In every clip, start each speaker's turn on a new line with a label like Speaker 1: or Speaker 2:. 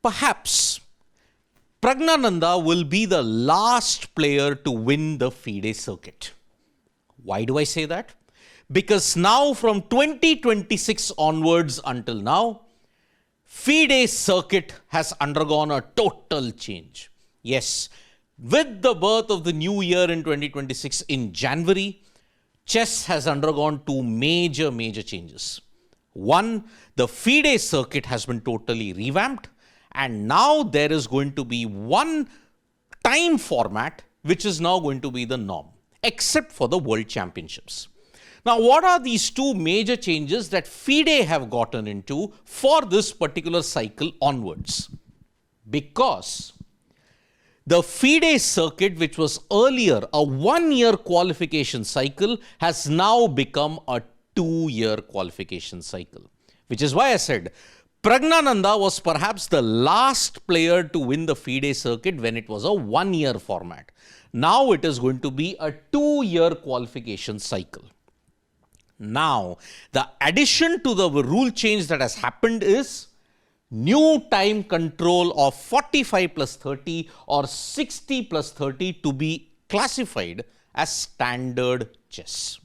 Speaker 1: perhaps Pragnananda will be the last player to win the FIDE circuit. Why do I say that? Because now from 2026 onwards until now, FIDE circuit has undergone a total change. Yes, with the birth of the new year in 2026 in January, chess has undergone two major changes. One, the FIDE circuit has been totally revamped, and now there is going to be one time format which is now going to be the norm, except for the World Championships. Now, what are these two major changes that FIDE have gotten into for this particular cycle onwards? Because the FIDE circuit, which was earlier a 1-year qualification cycle, has now become a 2-year qualification cycle. Which is why I said Pragnananda was perhaps the last player to win the FIDE circuit when it was a 1-year format. Now it is going to be a 2-year qualification cycle. Now, the addition to the rule change that has happened is new time control of 45 plus 30 or 60 plus 30 to be classified as standard chess.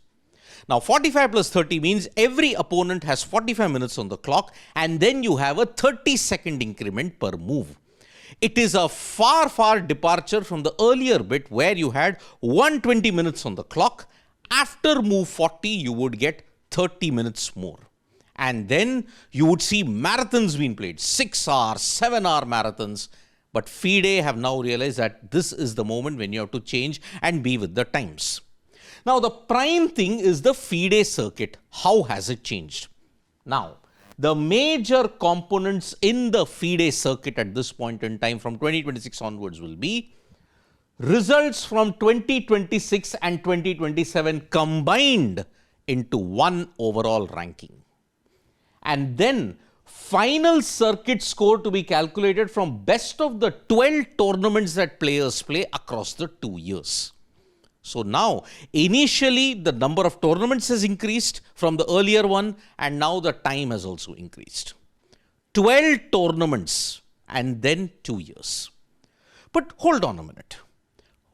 Speaker 1: Now, 45 plus 30 means every opponent has 45 minutes on the clock, and then you have a 30-second increment per move. It is a far departure from the earlier bit where you had 120 minutes on the clock. After move 40, you would get 30 minutes more. And then you would see marathons being played, 6-hour, 7-hour marathons. But FIDE have now realized that this is the moment when you have to change and be with the times. Now, the prime thing is the FIDE circuit. How has it changed? Now, the major components in the FIDE circuit at this point in time from 2026 onwards will be results from 2026 and 2027 combined into one overall ranking. And then final circuit score to be calculated from best of the 12 tournaments that players play across the 2 years. So now, initially the number of tournaments has increased from the earlier one, and now the time has also increased. 12 tournaments and then 2 years. But hold on a minute.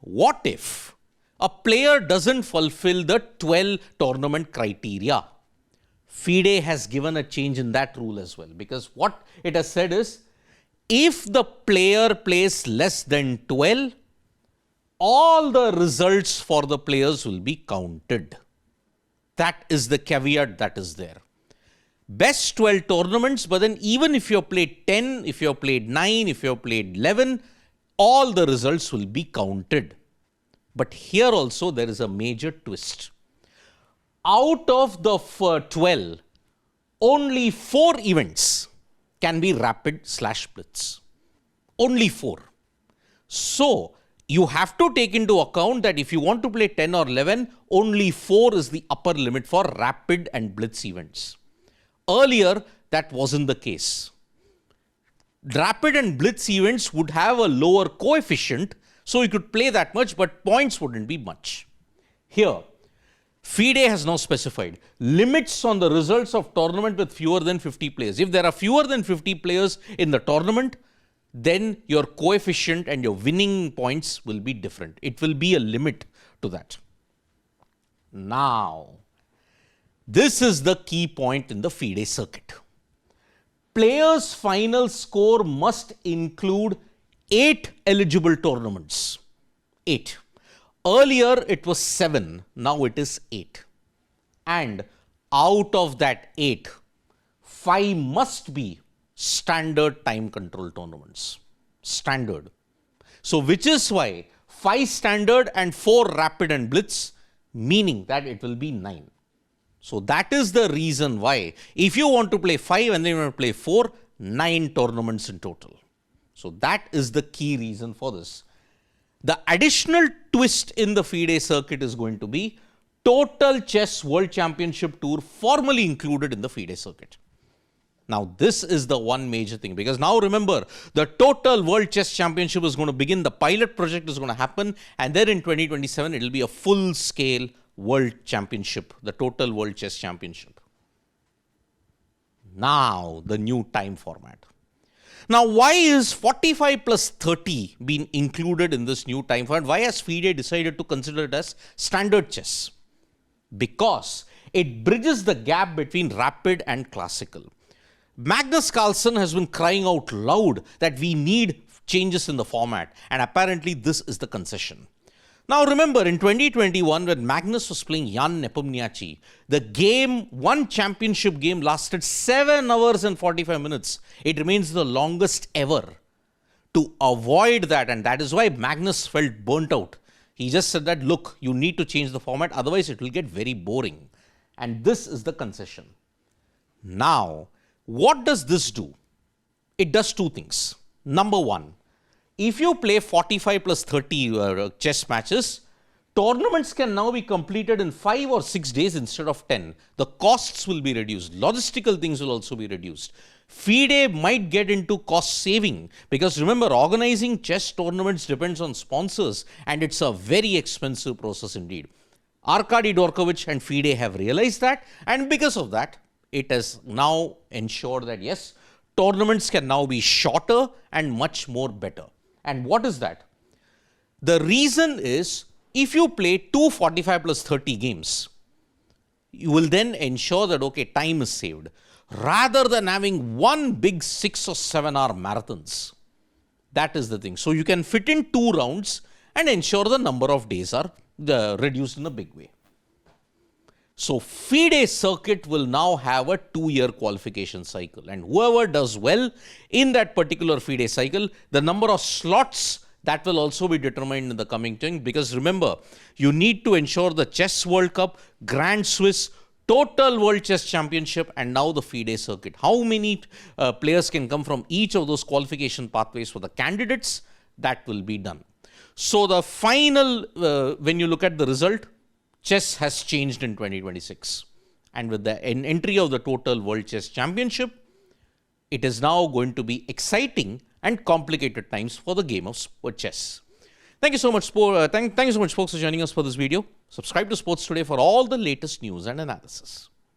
Speaker 1: What if a player doesn't fulfill the 12 tournament criteria? FIDE has given a change in that rule as well, because what it has said is, if the player plays less than 12, all the results for the players will be counted. That is the caveat that is there. Best 12 tournaments, but then even if you have played 10, if you have played 9, if you have played 11, all the results will be counted. But here also there is a major twist. Out of the 12, only 4 events can be rapid/blitz. Only 4. So, you have to take into account that if you want to play 10 or 11, only 4 is the upper limit for rapid and blitz events. Earlier, that wasn't the case. Rapid and blitz events would have a lower coefficient, so you could play that much, but points wouldn't be much. Here, FIDE has now specified limits on the results of tournament with fewer than 50 players. If there are fewer than 50 players in the tournament, then your coefficient and your winning points will be different. It will be a limit to that. Now, this is the key point in the FIDE circuit. Players' final score must include 8 eligible tournaments. 8. Earlier it was 7, now it is 8. And out of that 8, 5 must be standard time control tournaments. Standard. So which is why 5 standard and 4 rapid and blitz, meaning that it will be 9. So that is the reason why if you want to play 5 and then you want to play 4, 9 tournaments in total. So that is the key reason for this. The additional twist in the FIDE circuit is going to be Total Chess World Championship Tour formally included in the FIDE circuit. Now, this is the one major thing, because now remember, the Total World Chess Championship is going to begin, the pilot project is going to happen, and then in 2027, it will be a full-scale World Championship, the Total World Chess Championship. Now, the new time format. Now, why is 45 plus 30 been included in this new time format? Why has FIDE decided to consider it as standard chess? Because it bridges the gap between rapid and classical. Magnus Carlsen has been crying out loud that we need changes in the format, and apparently this is the concession. Now remember, in 2021, when Magnus was playing Jan Nepomniachtchi, the game, one championship game, lasted 7 hours and 45 minutes. It remains the longest ever. To avoid that, and that is why Magnus felt burnt out. He just said that, look, you need to change the format, otherwise it will get very boring. And this is the concession. Now, what does this do? It does two things. Number one, if you play 45 plus 30 chess matches, tournaments can now be completed in 5 or 6 days instead of 10. The costs will be reduced. Logistical things will also be reduced. FIDE might get into cost saving, because remember, organizing chess tournaments depends on sponsors, and it's a very expensive process indeed. Arkady Dorkovich and FIDE have realized that, and because of that, it has now ensured that yes, tournaments can now be shorter and much more better. And what is that? The reason is, if you play 245 plus 30 games, you will then ensure that, okay, time is saved, rather than having one big 6 or 7 hour marathons. That is the thing. So you can fit in 2 rounds and ensure the number of days are reduced in a big way. So FIDE Circuit will now have a 2-year qualification cycle, and whoever does well in that particular FIDE cycle, the number of slots, that will also be determined in the coming time, because remember, you need to ensure the Chess World Cup, Grand Swiss, Total World Chess Championship, and now the FIDE Circuit. How many players can come from each of those qualification pathways for the candidates? That will be done. So the final, when you look at the result, chess has changed in 2026. And with the entry of the Total World Chess Championship, it is now going to be exciting and complicated times for the game of chess. Thank you so much, thank you so much, folks, for joining us for this video. Subscribe to Sports Today for all the latest news and analysis.